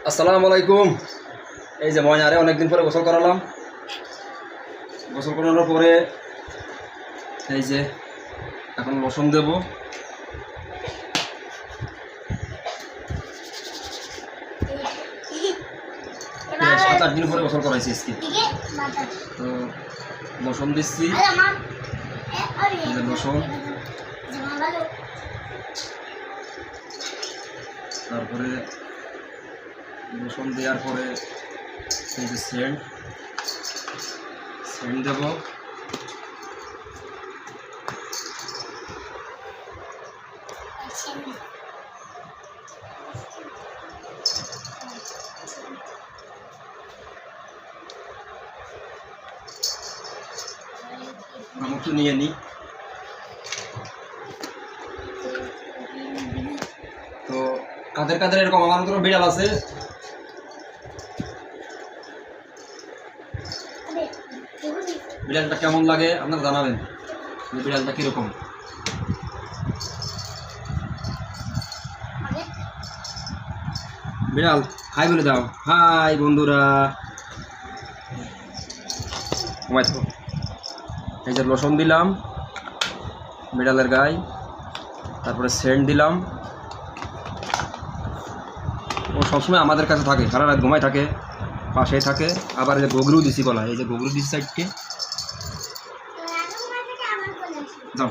আসসালামু আলাইকুম। এই যে ময়নারে অনেকদিন পরে গোসল করালাম। গোসল করানোর পরে এই যে এখন লোশন দেব। 7-8 দিন পরে গোসল করাইছি আজকে। তো লোশন দিচ্ছি, লোশন, তারপরে লোশন দেওয়ার পরে এই যে সেন্ট দেব। একটু নিয়ে নিই। তো কাদের এরকম আমার মতো বিড়াল আছে? বিড়ালটা কেমন লাগে আপনারা জানাবেন, বিড়ালটা কিরকম। বিড়াল হাই বলে দাও, হাই বন্ধুরা। এই যে লোশন দিলাম বিড়ালের গায়ে, তারপরে সেন্ট দিলাম। ও সবসময় আমাদের কাছে থাকে, সারা রাত ঘুমায় থাকে, পাশেই থাকে। আবার এই যে গগরু দিছি গলায়, এই যে গগরু দিছি সাইডকে। যাও।